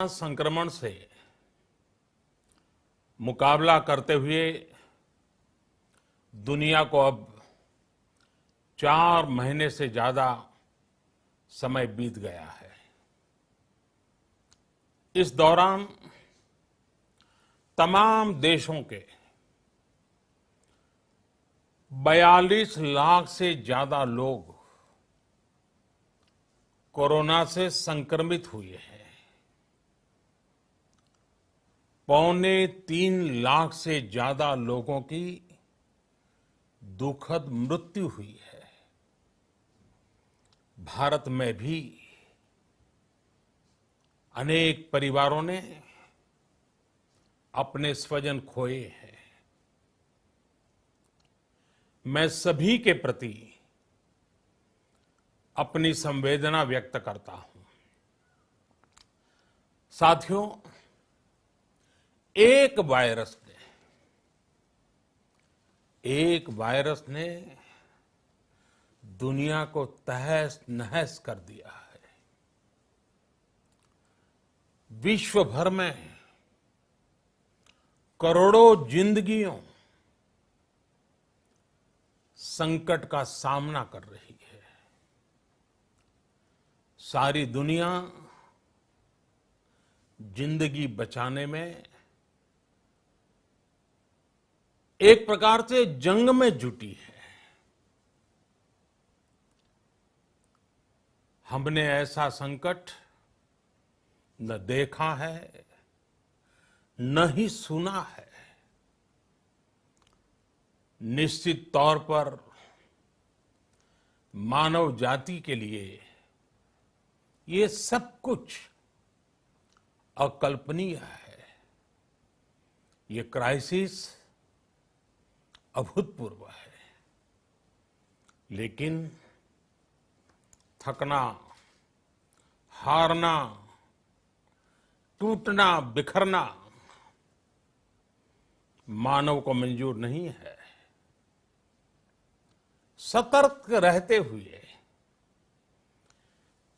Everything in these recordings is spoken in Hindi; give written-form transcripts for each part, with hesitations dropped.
संक्रमण से मुकाबला करते हुए दुनिया को अब 4 महीने से ज्यादा समय बीत गया है। इस दौरान तमाम देशों के 42 लाख से ज्यादा लोग कोरोना से संक्रमित हुए हैं। 2.25 लाख से ज्यादा लोगों की दुखद मृत्यु हुई है। भारत में भी अनेक परिवारों ने अपने स्वजन खोए हैं। मैं सभी के प्रति अपनी संवेदना व्यक्त करता हूं। साथियों, एक वायरस ने दुनिया को तहस नहस कर दिया है। विश्व भर में करोड़ों जिंदगियों संकट का सामना कर रही है। सारी दुनिया जिंदगी बचाने में एक प्रकार से जंग में जुटी है। हमने ऐसा संकट न देखा है, न ही सुना है। निश्चित तौर पर मानव जाति के लिए ये सब कुछ अकल्पनीय है। ये क्राइसिस अभूतपूर्व है। लेकिन थकना, हारना, टूटना, बिखरना मानव को मंजूर नहीं है। सतर्क रहते हुए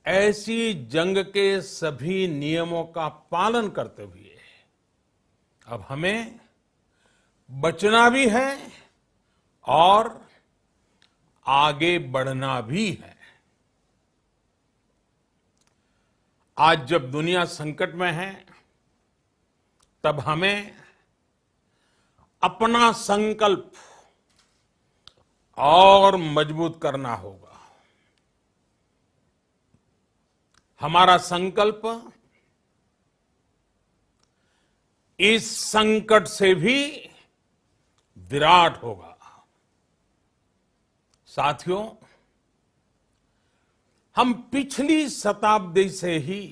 ऐसी जंग के सभी नियमों का पालन करते हुए अब हमें बचना भी है और आगे बढ़ना भी है। आज जब दुनिया संकट में है, तब हमें अपना संकल्प और मजबूत करना होगा। हमारा संकल्प इस संकट से भी विराट होगा। साथियों, हम पिछली शताब्दी से ही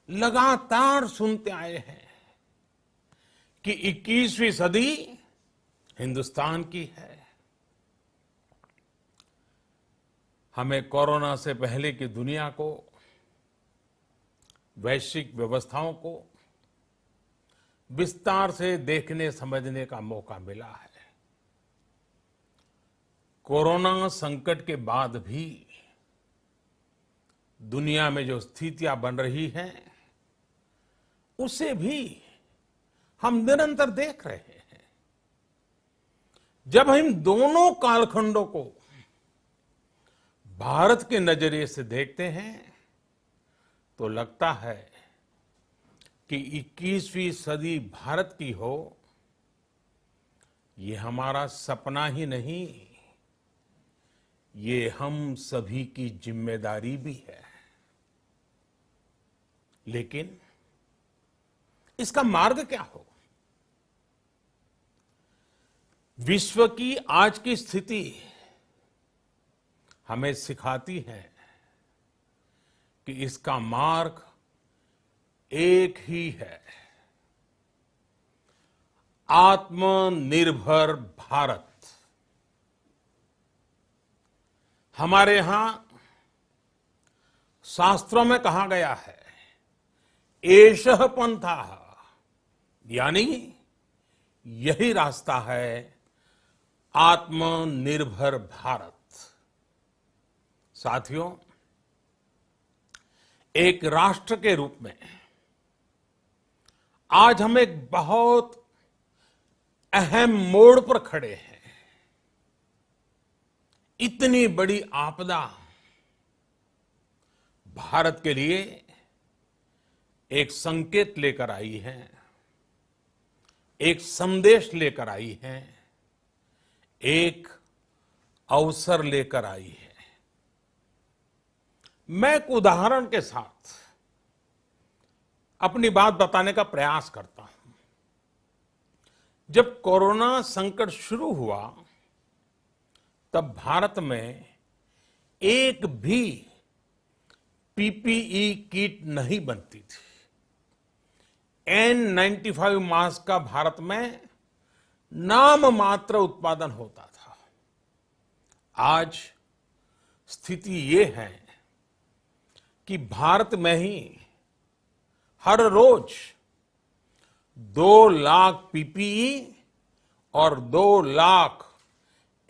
लगातार सुनते आए हैं कि 21वीं सदी हिंदुस्तान की है। हमें कोरोना से पहले की दुनिया को, वैश्विक व्यवस्थाओं को विस्तार से देखने समझने का मौका मिला है। कोरोना संकट के बाद भी दुनिया में जो स्थितियां बन रही हैं, उसे भी हम निरंतर देख रहे हैं। जब हम दोनों कालखंडों को भारत के नजरिए से देखते हैं, तो लगता है कि 21वीं सदी भारत की हो, ये हमारा सपना ही नहीं, ये हम सभी की जिम्मेदारी भी है। लेकिन इसका मार्ग क्या हो? विश्व की आज की स्थिति हमें सिखाती है कि इसका मार्ग एक ही है, आत्मनिर्भर भारत। हमारे यहां शास्त्रों में कहा गया है, एषः पंथः, यानी यही रास्ता है आत्मनिर्भर भारत। साथियों, एक राष्ट्र के रूप में आज हम एक बहुत अहम मोड़ पर खड़े हैं। इतनी बड़ी आपदा भारत के लिए एक संकेत लेकर आई है, एक संदेश लेकर आई है, एक अवसर लेकर आई है। मैं एक उदाहरण के साथ अपनी बात बताने का प्रयास करता हूं। जब कोरोना संकट शुरू हुआ तब भारत में एक भी पीपीई किट नहीं बनती थी। N95 मास्क का भारत में नाम मात्र उत्पादन होता था। आज स्थिति ये है कि भारत में ही हर रोज 2 लाख पीपीई और 2 लाख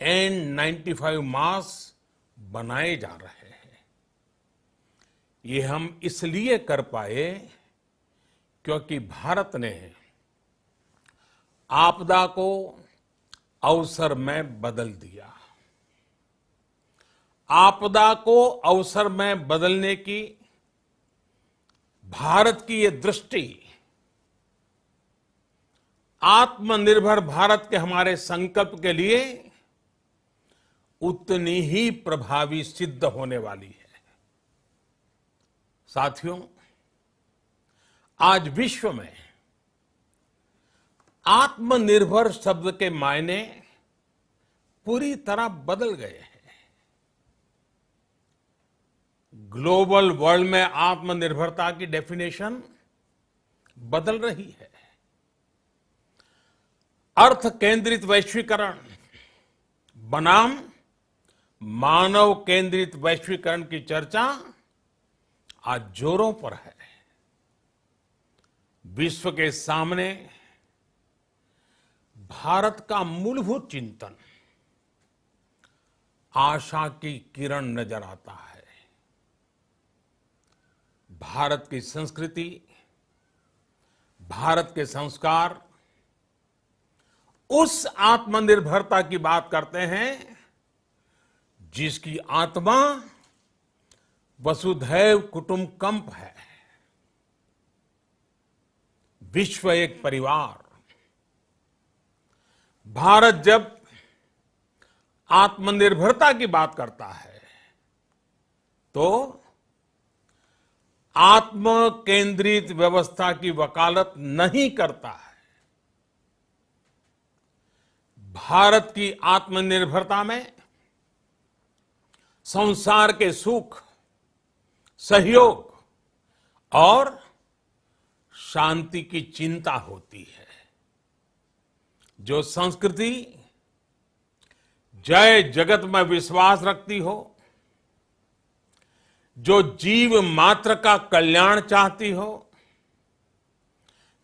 N95 मास्क बनाए जा रहे हैं। ये हम इसलिए कर पाए क्योंकि भारत ने आपदा को अवसर में बदल दिया। आपदा को अवसर में बदलने की भारत की ये दृष्टि आत्मनिर्भर भारत के हमारे संकल्प के लिए उतनी ही प्रभावी सिद्ध होने वाली है। साथियों, आज विश्व में आत्मनिर्भर शब्द के मायने पूरी तरह बदल गए हैं। ग्लोबल वर्ल्ड में आत्मनिर्भरता की डेफिनेशन बदल रही है। अर्थ केंद्रित वैश्वीकरण बनाम मानव केंद्रित वैश्वीकरण की चर्चा आज जोरों पर है। विश्व के सामने भारत का मूलभूत चिंतन आशा की किरण नजर आता है। भारत की संस्कृति, भारत के संस्कार उस आत्मनिर्भरता की बात करते हैं जिसकी आत्मा वसुधैव कुटुंबकम है। विश्व एक परिवार। भारत जब आत्मनिर्भरता की बात करता है तो आत्म केंद्रित व्यवस्था की वकालत नहीं करता है। भारत की आत्मनिर्भरता में संसार के सुख, सहयोग और शांति की चिंता होती है। जो संस्कृति जय जगत में विश्वास रखती हो, जो जीव मात्र का कल्याण चाहती हो,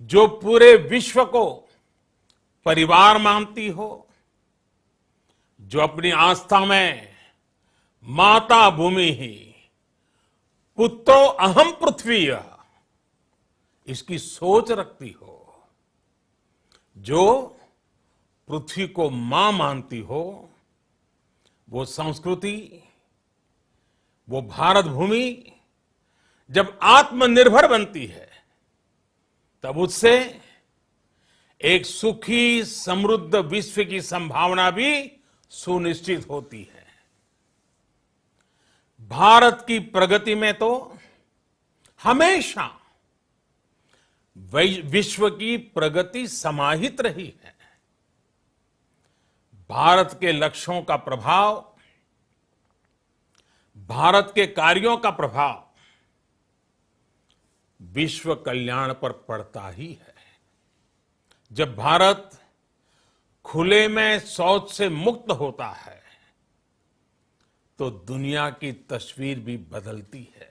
जो पूरे विश्व को परिवार मानती हो, जो अपनी आस्था में माता भूमि ही पुत्रो अहम पृथ्वी इसकी सोच रखती हो, जो पृथ्वी को मां मानती हो, वो संस्कृति, वो भारत भूमि जब आत्मनिर्भर बनती है तब उससे एक सुखी समृद्ध विश्व की संभावना भी सुनिश्चित होती है। भारत की प्रगति में तो हमेशा विश्व की प्रगति समाहित रही है। भारत के लक्ष्यों का प्रभाव, भारत के कार्यों का प्रभाव विश्व कल्याण पर पड़ता ही है। जब भारत खुले में शौच से मुक्त होता है तो दुनिया की तस्वीर भी बदलती है।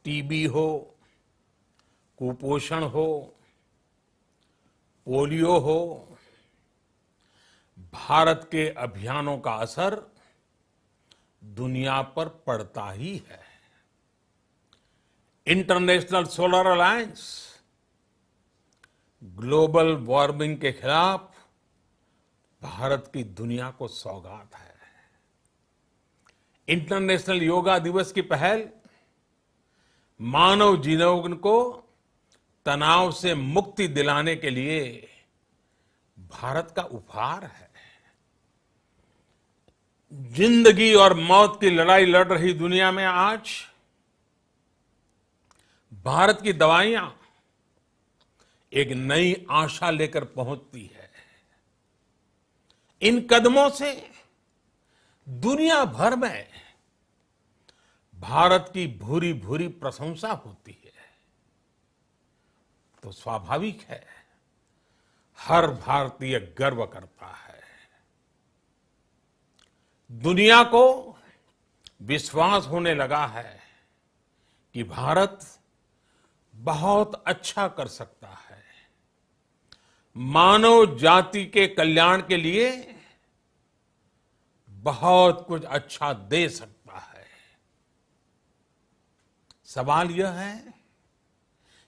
टीबी हो, कुपोषण हो, पोलियो हो, भारत के अभियानों का असर दुनिया पर पड़ता ही है। International solar alliance global warming के खिलाफ भारत की दुनिया को सौगात है। इंटरनेशनल योगा दिवस की पहल मानव जीवन को तनाव से मुक्ति दिलाने के लिए भारत का उपहार है। जिंदगी और मौत की लड़ाई लड़ रही दुनिया में आज भारत की दवाइयां एक नई आशा लेकर पहुंचती है। इन कदमों से दुनिया भर में भारत की भूरी भूरी प्रशंसा होती है। तो स्वाभाविक है, हर भारतीय गर्व करता है। दुनिया को विश्वास होने लगा है कि भारत बहुत अच्छा कर सकता है, मानव जाति के कल्याण के लिए बहुत कुछ अच्छा दे सकता है। सवाल यह है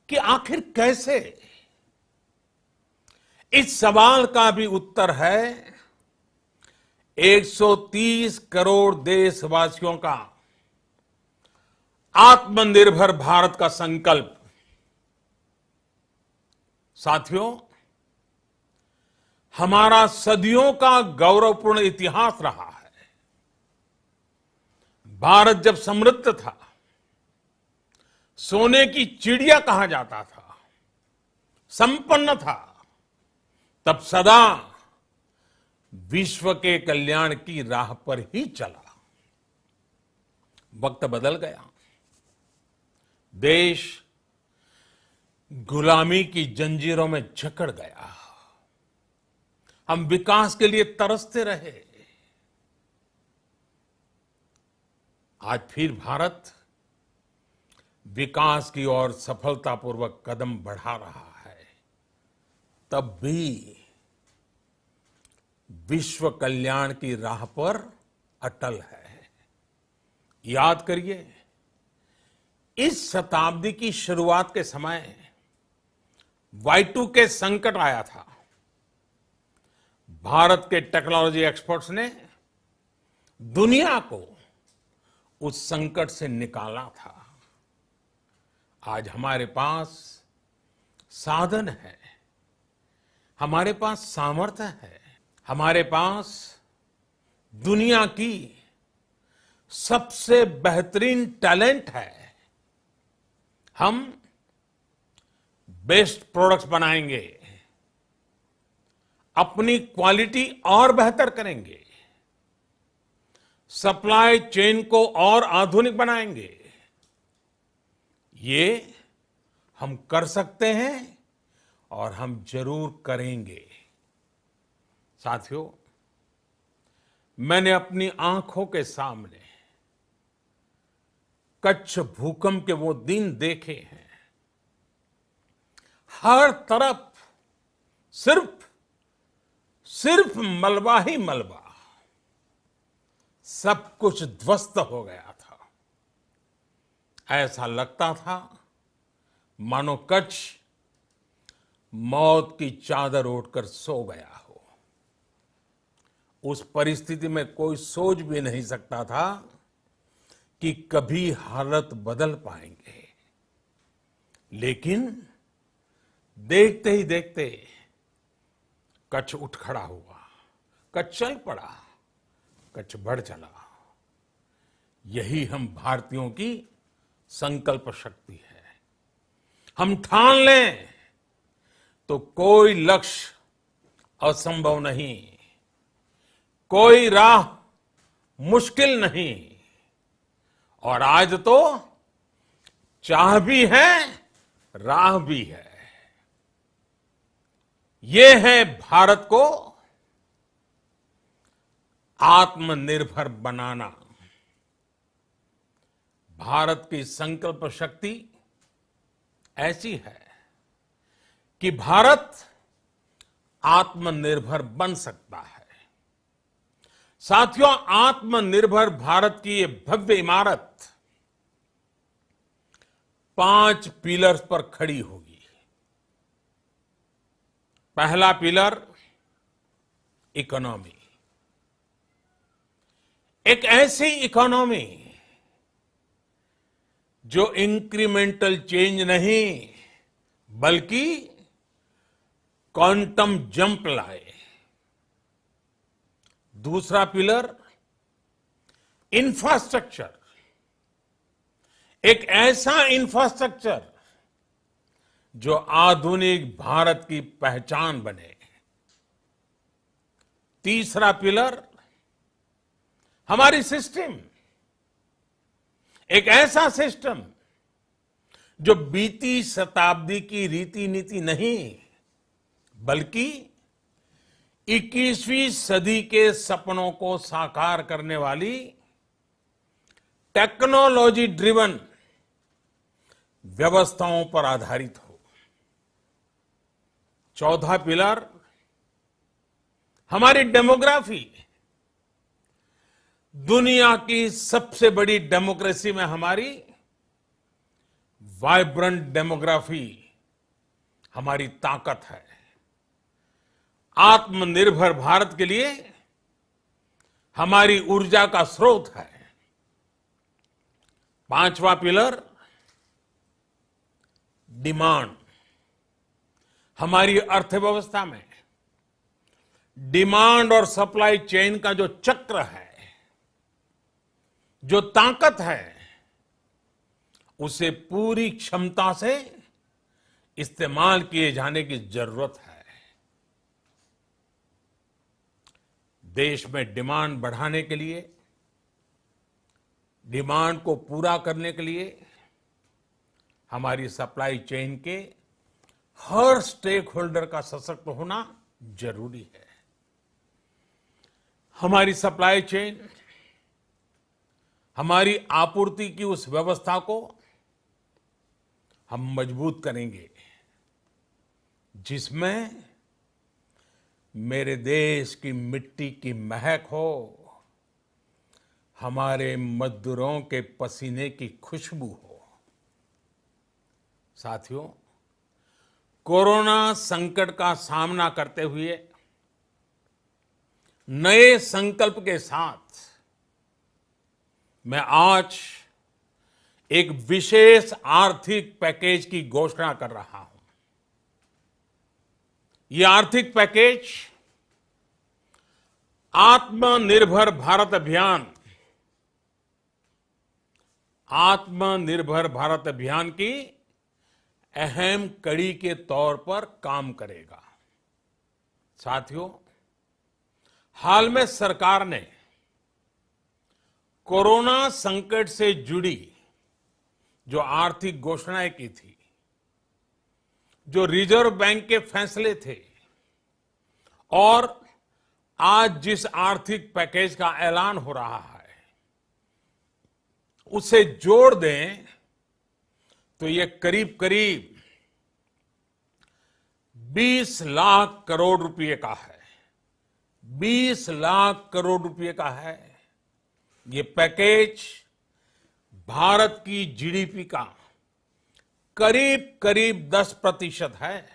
कि आखिर कैसे? इस सवाल का भी उत्तर है 130 करोड़ देशवासियों का आत्मनिर्भर भारत का संकल्प। साथियों, हमारा सदियों का गौरवपूर्ण इतिहास रहा है। भारत जब समृद्ध था, सोने की चिड़िया कहा जाता था, संपन्न था, तब सदा विश्व के कल्याण की राह पर ही चला। वक्त बदल गया, देश गुलामी की जंजीरों में जकड़ गया। हम विकास के लिए तरसते रहे। आज फिर भारत विकास की ओर सफलतापूर्वक कदम बढ़ा रहा है। तब भी विश्व कल्याण की राह पर अटल है। याद करिए, इस शताब्दी की शुरुआत के समय Y2K संकट आया था। भारत के टेक्नोलॉजी एक्सपर्ट्स ने दुनिया को उस संकट से निकाला था। आज हमारे पास साधन है, हमारे पास सामर्थ्य है, हमारे पास दुनिया की सबसे बेहतरीन टैलेंट है। हम बेस्ट प्रोडक्ट्स बनाएंगे, अपनी क्वालिटी और बेहतर करेंगे, सप्लाई चेन को और आधुनिक बनाएंगे। ये हम कर सकते हैं और हम जरूर करेंगे। साथियों, मैंने अपनी आंखों के सामने कच्छ भूकंप के वो दिन देखे हैं। हर तरफ सिर्फ मलबा ही मलबा, सब कुछ ध्वस्त हो गया था। ऐसा लगता था मानो कच्छ मौत की चादर ओढ़कर सो गया हो। उस परिस्थिति में कोई सोच भी नहीं सकता था कि कभी हालत बदल पाएंगे। लेकिन देखते ही देखते कच्छ उठ खड़ा हुआ, कच्छ चल पड़ा, कच्छ बढ़ चला। यही हम भारतीयों की संकल्प शक्ति है। हम ठान लें तो कोई लक्ष्य असंभव नहीं, कोई राह मुश्किल नहीं। और आज तो चाह भी है, राह भी है। ये है भारत को आत्मनिर्भर बनाना। भारत की संकल्प शक्ति ऐसी है कि भारत आत्मनिर्भर बन सकता है। साथियों, आत्मनिर्भर भारत की ये भव्य इमारत 5 पिलर्स पर खड़ी होगी। पहला पिलर इकोनॉमी। एक ऐसी इकोनॉमी जो इंक्रीमेंटल चेंज नहीं बल्कि क्वांटम जंप लाए। दूसरा पिलर इंफ्रास्ट्रक्चर। एक ऐसा इंफ्रास्ट्रक्चर जो आधुनिक भारत की पहचान बने। तीसरा पिलर हमारी सिस्टम। एक ऐसा सिस्टम जो बीती शताब्दी की रीति नीति नहीं बल्कि 21वीं सदी के सपनों को साकार करने वाली टेक्नोलॉजी ड्रिवन व्यवस्थाओं पर आधारित हो। चौथा पिलर हमारी डेमोग्राफी। दुनिया की सबसे बड़ी डेमोक्रेसी में हमारी वाइब्रेंट डेमोग्राफी हमारी ताकत है। आत्मनिर्भर भारत के लिए हमारी ऊर्जा का स्रोत है। पांचवा पिलर डिमांड। हमारी अर्थव्यवस्था में डिमांड और सप्लाई चेन का जो चक्र है, जो ताकत है, उसे पूरी क्षमता से इस्तेमाल किए जाने की जरूरत है। देश में डिमांड बढ़ाने के लिए, डिमांड को पूरा करने के लिए हमारी सप्लाई चेन के हर स्टेक होल्डर का सशक्त होना जरूरी है। हमारी सप्लाई चेन, हमारी आपूर्ति की उस व्यवस्था को हम मजबूत करेंगे जिसमें मेरे देश की मिट्टी की महक हो, हमारे मजदूरों के पसीने की खुशबू हो। साथियों, कोरोना संकट का सामना करते हुए नए संकल्प के साथ मैं आज एक विशेष आर्थिक पैकेज की घोषणा कर रहा हूं। यह आर्थिक पैकेज आत्मनिर्भर भारत अभियान, आत्मनिर्भर भारत अभियान की अहम कड़ी के तौर पर काम करेगा। साथियों, हाल में सरकार ने कोरोना संकट से जुड़ी जो आर्थिक घोषणाएं की थी, जो रिजर्व बैंक के फैसले थे और आज जिस आर्थिक पैकेज का ऐलान हो रहा है, उसे जोड़ दें तो ये करीब करीब 20 लाख करोड़ रुपए का है। 20 लाख करोड़ रुपए का है। ये पैकेज भारत की जीडीपी का करीब करीब 10% है।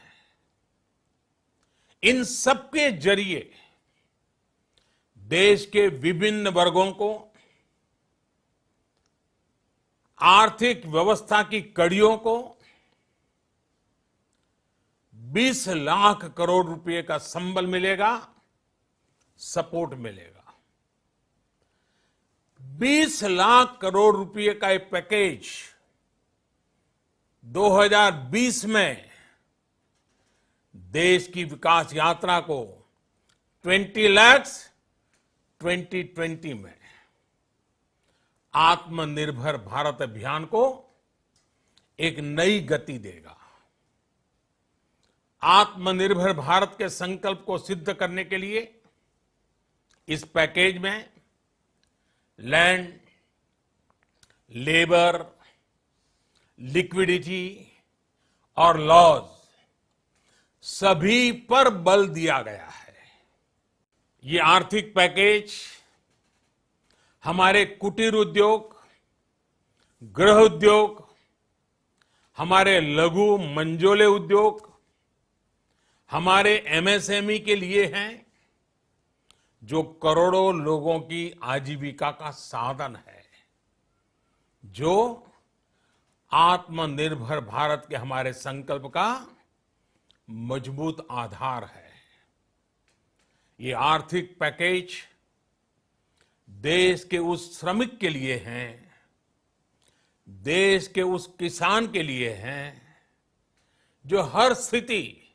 इन सबके जरिए देश के विभिन्न वर्गों को आर्थिक व्यवस्था की कड़ियों को 20 लाख करोड़ रुपए का संबल मिलेगा, सपोर्ट मिलेगा। 20 लाख करोड़ रुपए का एक पैकेज 2020 में देश की विकास यात्रा को 20 लाख 2020 में आत्मनिर्भर भारत अभियान को एक नई गति देगा। आत्मनिर्भर भारत के संकल्प को सिद्ध करने के लिए इस पैकेज में लैंड, लेबर, लिक्विडिटी और लॉज सभी पर बल दिया गया है। ये आर्थिक पैकेज हमारे कुटीर उद्योग, गृह उद्योग, हमारे लघु मंझोले उद्योग, हमारे एमएसएमई के लिए हैं, जो करोड़ों लोगों की आजीविका का साधन है, जो आत्मनिर्भर भारत के हमारे संकल्प का मजबूत आधार है। ये आर्थिक पैकेज देश के उस श्रमिक के लिए हैं, देश के उस किसान के लिए हैं, जो हर स्थिति,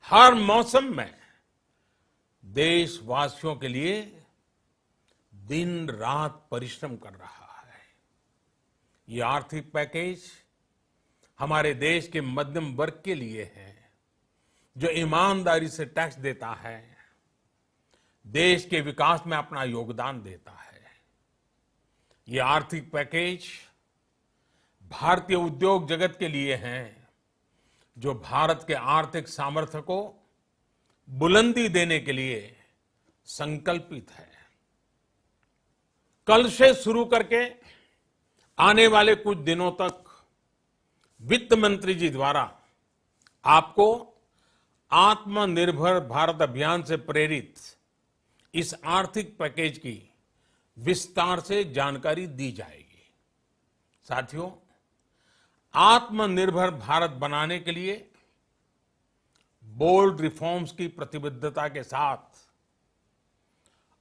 हर मौसम में देशवासियों के लिए दिन रात परिश्रम कर रहा है। ये आर्थिक पैकेज हमारे देश के मध्यम वर्ग के लिए है, जो ईमानदारी से टैक्स देता है, देश के विकास में अपना योगदान देता है। ये आर्थिक पैकेज भारतीय उद्योग जगत के लिए हैं, जो भारत के आर्थिक सामर्थ्य को बुलंदी देने के लिए संकल्पित है। कल से शुरू करके आने वाले कुछ दिनों तक वित्त मंत्री जी द्वारा आपको आत्मनिर्भर भारत अभियान से प्रेरित इस आर्थिक पैकेज की विस्तार से जानकारी दी जाएगी। साथियों, आत्मनिर्भर भारत बनाने के लिए बोल्ड रिफॉर्म्स की प्रतिबद्धता के साथ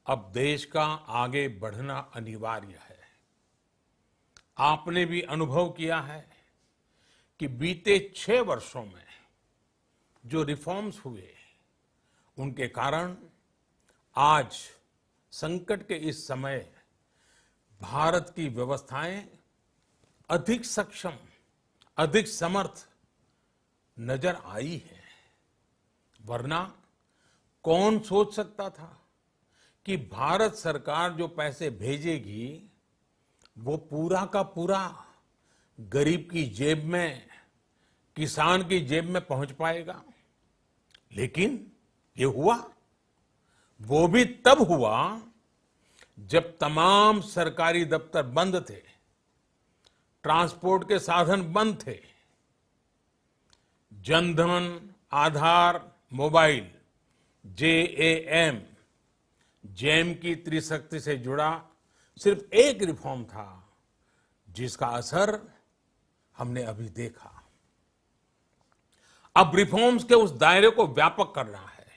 अब देश का आगे बढ़ना अनिवार्य है। आपने भी अनुभव किया है कि बीते 6 वर्षों में जो रिफॉर्म्स हुए, उनके कारण आज संकट के इस समय भारत की व्यवस्थाएं अधिक सक्षम, अधिक समर्थ नजर आई है। वरना कौन सोच सकता था कि भारत सरकार जो पैसे भेजेगी वो पूरा का पूरा गरीब की जेब में, किसान की जेब में पहुंच पाएगा। लेकिन ये हुआ, वो भी तब हुआ जब तमाम सरकारी दफ्तर बंद थे, ट्रांसपोर्ट के साधन बंद थे। जनधन, आधार, मोबाइल, जेएएम, जेम की त्रिशक्ति से जुड़ा सिर्फ एक रिफॉर्म था, जिसका असर हमने अभी देखा। अब रिफॉर्म्स के उस दायरे को व्यापक करना है,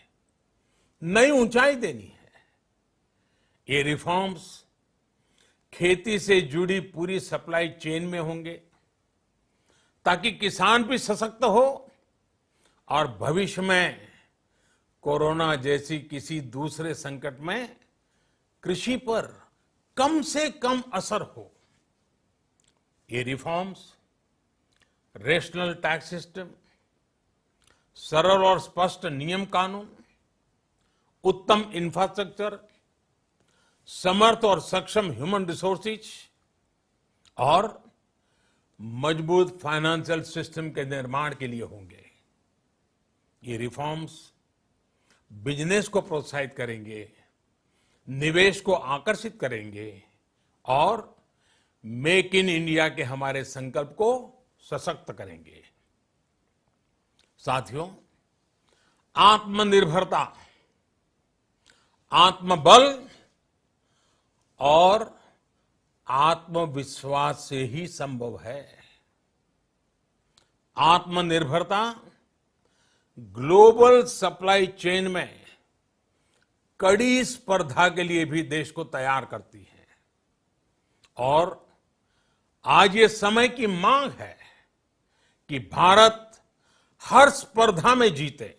नई ऊंचाई देनी है। ये रिफॉर्म्स खेती से जुड़ी पूरी सप्लाई चेन में होंगे, ताकि किसान भी सशक्त हो और भविष्य में कोरोना जैसी किसी दूसरे संकट में कृषि पर कम से कम असर हो। ये रिफॉर्म्स रेशनल टैक्स सिस्टम, सरल और स्पष्ट नियम कानून, उत्तम इंफ्रास्ट्रक्चर, समर्थ और सक्षम ह्यूमन रिसोर्सेज और मजबूत फाइनेंशियल सिस्टम के निर्माण के लिए होंगे। ये रिफॉर्म्स बिजनेस को प्रोत्साहित करेंगे, निवेश को आकर्षित करेंगे और मेक इन इंडिया के हमारे संकल्प को सशक्त करेंगे। साथियों, आत्मनिर्भरता, आत्मबल और आत्मविश्वास से ही संभव है। आत्मनिर्भरता ग्लोबल सप्लाई चेन में कड़ी स्पर्धा के लिए भी देश को तैयार करती है। और आज ये समय की मांग है कि भारत हर स्पर्धा में जीते,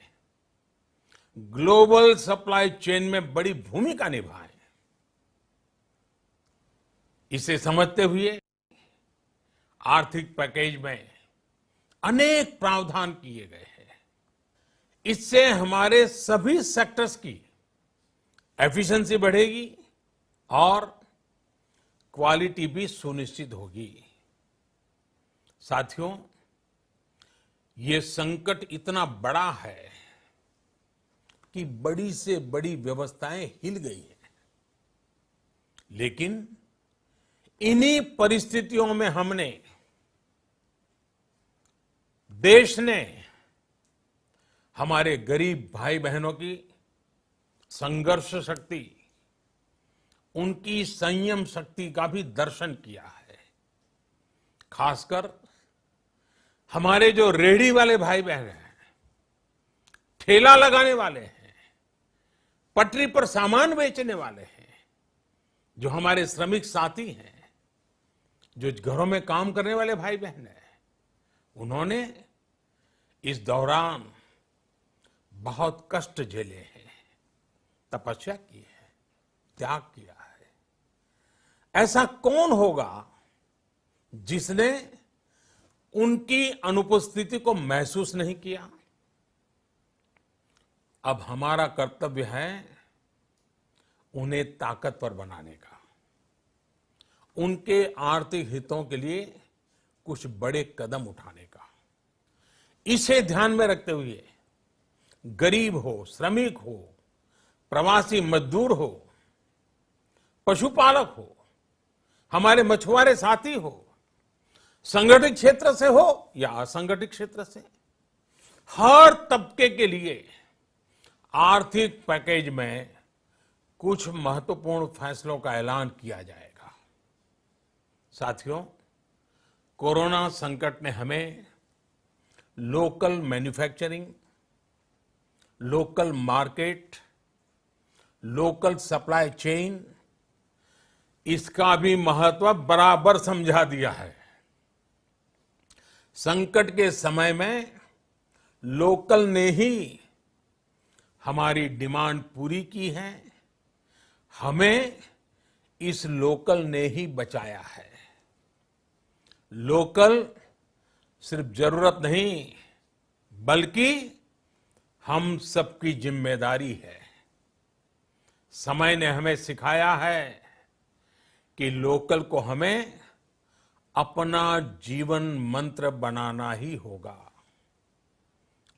ग्लोबल सप्लाई चेन में बड़ी भूमिका निभाए। इसे समझते हुए आर्थिक पैकेज में अनेक प्रावधान किए गए हैं। इससे हमारे सभी सेक्टर्स की एफिशिएंसी बढ़ेगी और क्वालिटी भी सुनिश्चित होगी। साथियों, ये संकट इतना बड़ा है कि बड़ी से बड़ी व्यवस्थाएं हिल गई हैं। लेकिन इन्हीं परिस्थितियों में हमने देश ने हमारे गरीब भाई बहनों की संघर्ष शक्ति, उनकी संयम शक्ति का भी दर्शन किया है। खासकर हमारे जो रेहड़ी वाले भाई बहन हैं, ठेला लगाने वाले हैं, पटरी पर सामान बेचने वाले हैं, जो हमारे श्रमिक साथी हैं, जो घरों में काम करने वाले भाई बहन हैं, उन्होंने इस दौरान बहुत कष्ट झेले हैं, तपस्या की है, त्याग किया है। ऐसा कौन होगा जिसने उनकी अनुपस्थिति को महसूस नहीं किया? अब हमारा कर्तव्य है उन्हें ताकतवर बनाने का, उनके आर्थिक हितों के लिए कुछ बड़े कदम उठाने का। इसे ध्यान में रखते हुए गरीब हो, श्रमिक हो, प्रवासी मजदूर हो, पशुपालक हो, हमारे मछुआरे साथी हो, संगठित क्षेत्र से हो या असंगठित क्षेत्र से, हर तबके के लिए आर्थिक पैकेज में कुछ महत्वपूर्ण फैसलों का ऐलान किया जाएगा। साथियों, कोरोना संकट ने हमें local manufacturing, local market, local supply chain, इसका भी महत्व बराबर समझा दिया है। संकट के समय में लोकल ने ही हमारी डिमांड पूरी की है, हमें इस लोकल ने ही बचाया है। लोकल सिर्फ जरूरत नहीं, बल्कि हम सबकी जिम्मेदारी है। समय ने हमें सिखाया है कि लोकल को हमें अपना जीवन मंत्र बनाना ही होगा।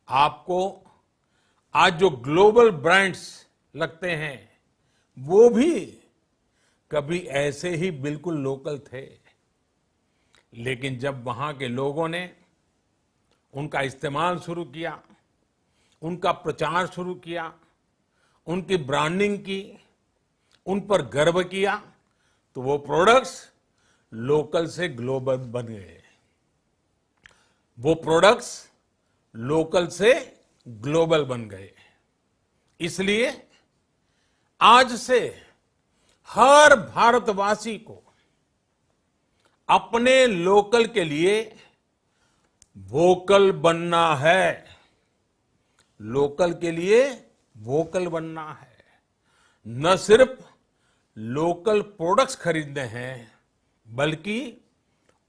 आपको आज जो ग्लोबल ब्रांड्स लगते हैं, वो भी कभी ऐसे ही बिल्कुल लोकल थे, लेकिन जब वहां के लोगों ने उनका इस्तेमाल शुरू किया, उनका प्रचार शुरू किया, उनकी ब्रांडिंग की, उन पर गर्व किया, तो वो प्रोडक्ट्स लोकल से ग्लोबल बन गए। वो प्रोडक्ट्स लोकल से ग्लोबल बन गए। इसलिए आज से हर भारतवासी को अपने लोकल के लिए वोकल बनना है। लोकल के लिए वोकल बनना है। न सिर्फ लोकल प्रोडक्ट्स खरीदने हैं, बल्कि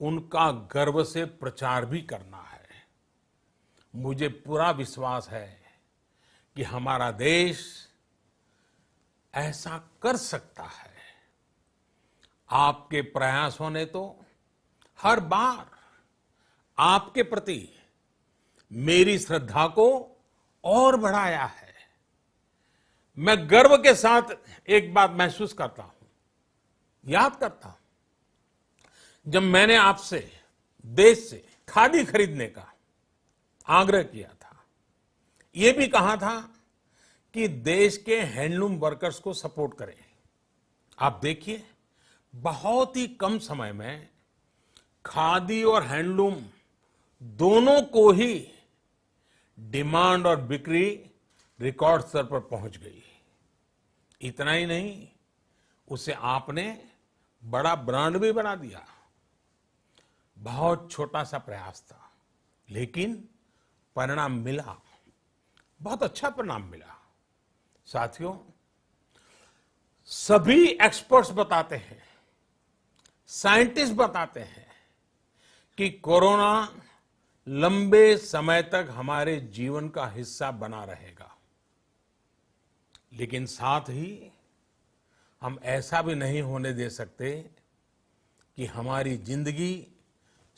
उनका गर्व से प्रचार भी करना है। मुझे पूरा विश्वास है कि हमारा देश ऐसा कर सकता है। आपके प्रयासों ने तो हर बार आपके प्रति मेरी श्रद्धा को और बढ़ाया है। मैं गर्व के साथ एक बात महसूस करता हूं, याद करता हूं, जब मैंने आपसे देश से खादी खरीदने का आग्रह किया था, यह भी कहा था कि देश के हैंडलूम वर्कर्स को सपोर्ट करें। आप देखिए, बहुत ही कम समय में खादी और हैंडलूम दोनों को ही डिमांड और बिक्री रिकॉर्ड स्तर पर पहुंच गई। इतना ही नहीं, उसे आपने बड़ा ब्रांड भी बना दिया। बहुत छोटा सा प्रयास था, लेकिन परिणाम मिला, बहुत अच्छा परिणाम मिला। साथियों, सभी एक्सपर्ट्स बताते हैं, साइंटिस्ट बताते हैं कि कोरोना लंबे समय तक हमारे जीवन का हिस्सा बना रहेगा। लेकिन साथ ही हम ऐसा भी नहीं होने दे सकते कि हमारी जिंदगी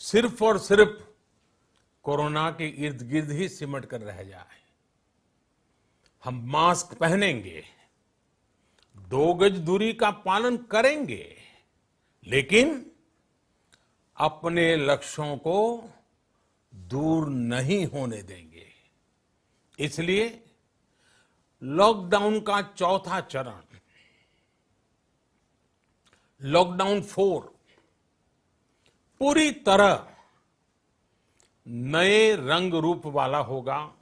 सिर्फ और सिर्फ कोरोना के इर्द गिर्द ही सिमट कर रह जाए। हम मास्क पहनेंगे, 2 गज दूरी का पालन करेंगे, लेकिन अपने लक्ष्यों को दूर नहीं होने देंगे। इसलिए लॉकडाउन का चौथा चरण, लॉकडाउन 4, पूरी तरह नए रंग रूप वाला होगा,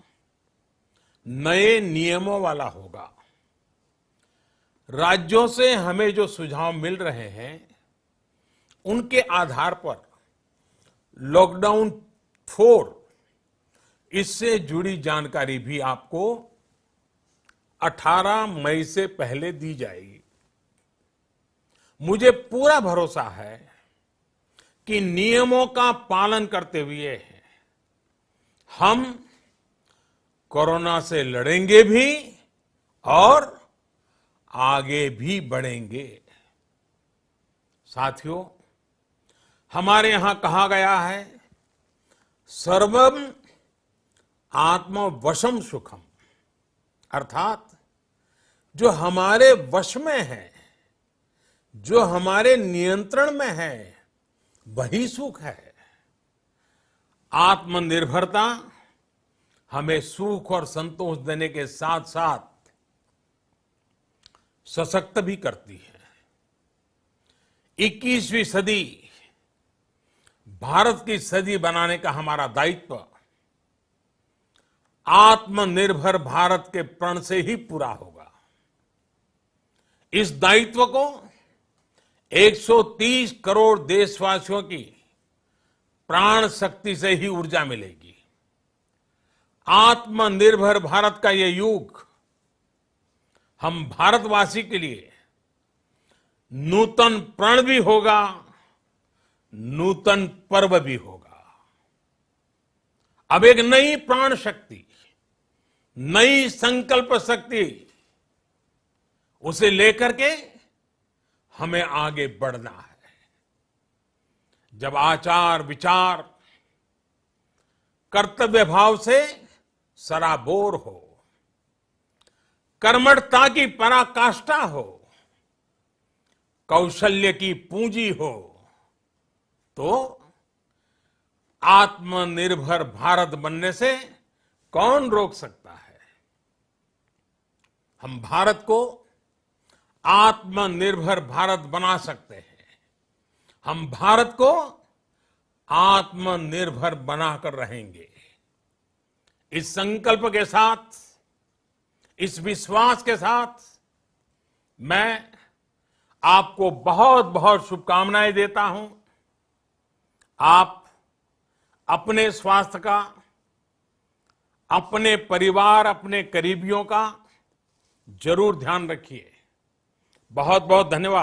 नए नियमों वाला होगा। राज्यों से हमें जो सुझाव मिल रहे हैं, उनके आधार पर लॉकडाउन 4, इससे जुड़ी जानकारी भी आपको 18 मई से पहले दी जाएगी। मुझे पूरा भरोसा है कि नियमों का पालन करते हुए हम कोरोना से लड़ेंगे भी और आगे भी बढ़ेंगे। साथियों, हमारे यहां कहा गया है, सर्वम आत्मवशम सुखम, अर्थात जो हमारे वश में है, जो हमारे नियंत्रण में है, वही सुख है। आत्मनिर्भरता हमें सुख और संतोष देने के साथ साथ सशक्त भी करती है। 21वीं सदी भारत की सदी बनाने का हमारा दायित्व आत्मनिर्भर भारत के प्रण से ही पूरा होगा। इस दायित्व को 130 करोड़ देशवासियों की प्राण शक्ति से ही ऊर्जा मिलेगी। आत्मनिर्भर भारत का ये युग हम भारतवासी के लिए नूतन प्रण भी होगा, नूतन पर्व भी होगा। अब एक नई प्राण शक्ति, नई संकल्प शक्ति, उसे लेकर के हमें आगे बढ़ना है। जब आचार विचार कर्तव्य भाव से सराबोर हो, कर्मठता की पराकाष्ठा हो, कौशल्य की पूंजी हो, तो आत्मनिर्भर भारत बनने से कौन रोक सकता है। हम भारत को आत्मनिर्भर भारत बना सकते हैं। हम भारत को आत्मनिर्भर बनाकर रहेंगे। इस संकल्प के साथ, इस विश्वास के साथ मैं आपको बहुत बहुत शुभकामनाएं देता हूं। आप अपने स्वास्थ्य का, अपने परिवार, अपने करीबियों का जरूर ध्यान रखिए। बहुत बहुत धन्यवाद।